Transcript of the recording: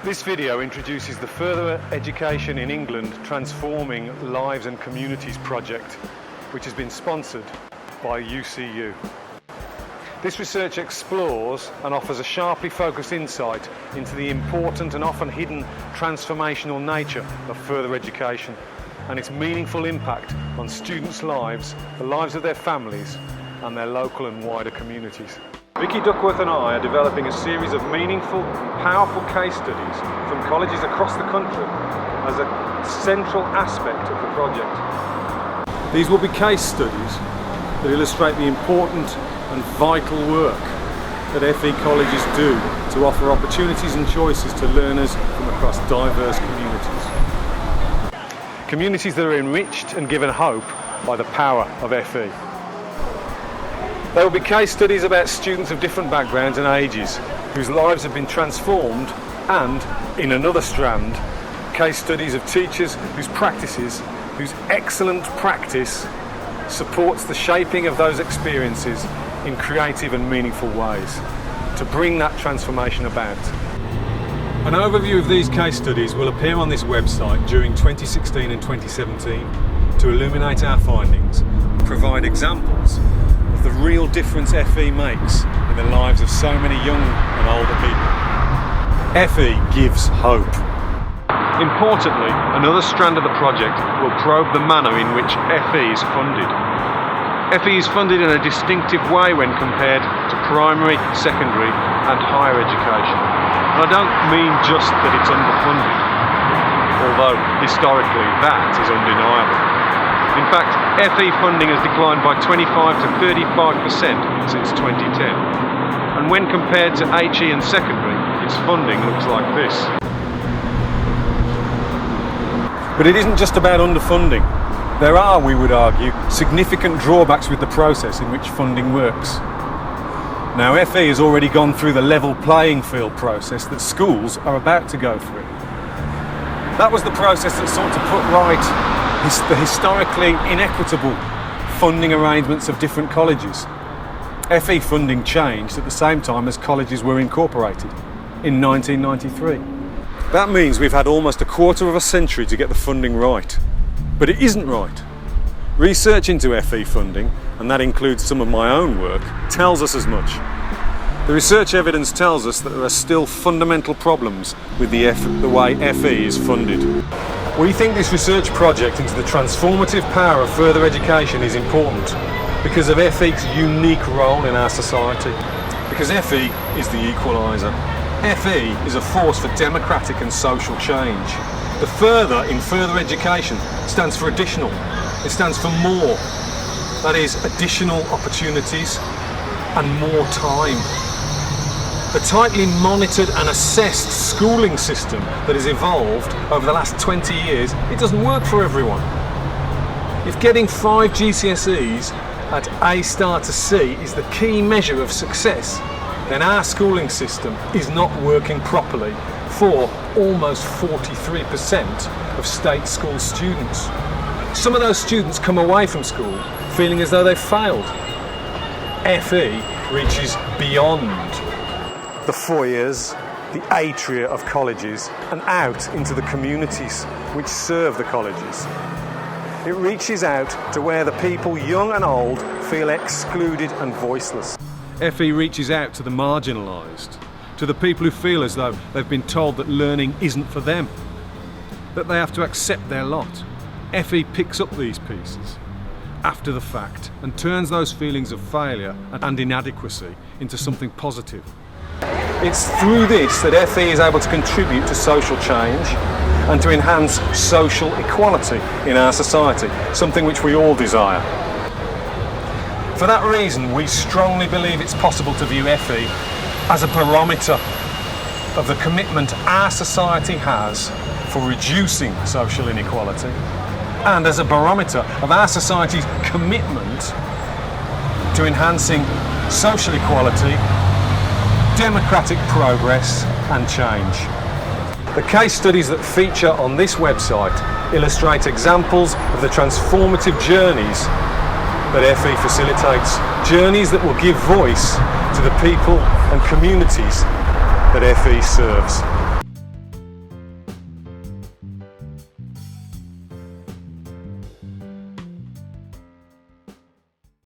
This video introduces the Further Education in England Transforming Lives and Communities project, which has been sponsored by UCU. This research explores and offers a sharply focused insight into the important and often hidden transformational nature of further education and its meaningful impact on students' lives, the lives of their families and their local and wider communities. Vicky Duckworth and I are developing a series of meaningful and powerful case studies from colleges across the country as a central aspect of the project. These will be case studies that illustrate the important and vital work that FE colleges do to offer opportunities and choices to learners from across diverse communities. Communities that are enriched and given hope by the power of FE. There will be case studies about students of different backgrounds and ages whose lives have been transformed, and, in another strand, case studies of teachers whose excellent practice supports the shaping of those experiences in creative and meaningful ways to bring that transformation about. An overview of these case studies will appear on this website during 2016 and 2017 to illuminate our findings and provide examples of the real difference FE makes in the lives of so many young and older people. FE gives hope. Importantly, another strand of the project will probe the manner in which FE is funded. FE is funded in a distinctive way when compared to primary, secondary and higher education. And I don't mean just that it's underfunded, although historically that is undeniable. In fact, FE funding has declined by 25 to 35% since 2010. And when compared to HE and secondary, its funding looks like this. But it isn't just about underfunding. There are, we would argue, significant drawbacks with the process in which funding works. Now, FE has already gone through the level playing field process that schools are about to go through. That was the process that sought to put right the historically inequitable funding arrangements of different colleges. FE funding changed at the same time as colleges were incorporated in 1993. That means we've had almost a quarter of a century to get the funding right. But it isn't right. Research into FE funding, and that includes some of my own work, tells us as much. The research evidence tells us that there are still fundamental problems with the way FE is funded. We think this research project into the transformative power of further education is important because of FE's unique role in our society. Because FE is the equaliser. FE is a force for democratic and social change. The further in further education stands for additional. It stands for more. That is, additional opportunities and more time. The tightly monitored and assessed schooling system that has evolved over the last 20 years, it doesn't work for everyone. If getting 5 GCSEs at A star to C is the key measure of success, then our schooling system is not working properly for almost 43% of state school students. Some of those students come away from school feeling as though they've failed. FE reaches beyond the foyers, the atria of colleges, and out into the communities which serve the colleges. It reaches out to where the people, young and old, feel excluded and voiceless. FE reaches out to the marginalised, to the people who feel as though they've been told that learning isn't for them, that they have to accept their lot. FE picks up these pieces after the fact and turns those feelings of failure and inadequacy into something positive. It's through this that FE is able to contribute to social change and to enhance social equality in our society, something which we all desire. For that reason, we strongly believe it's possible to view FE as a barometer of the commitment our society has for reducing social inequality and as a barometer of our society's commitment to enhancing social equality, democratic progress and change. The case studies that feature on this website illustrate examples of the transformative journeys that FE facilitates, journeys that will give voice to the people and communities that FE serves.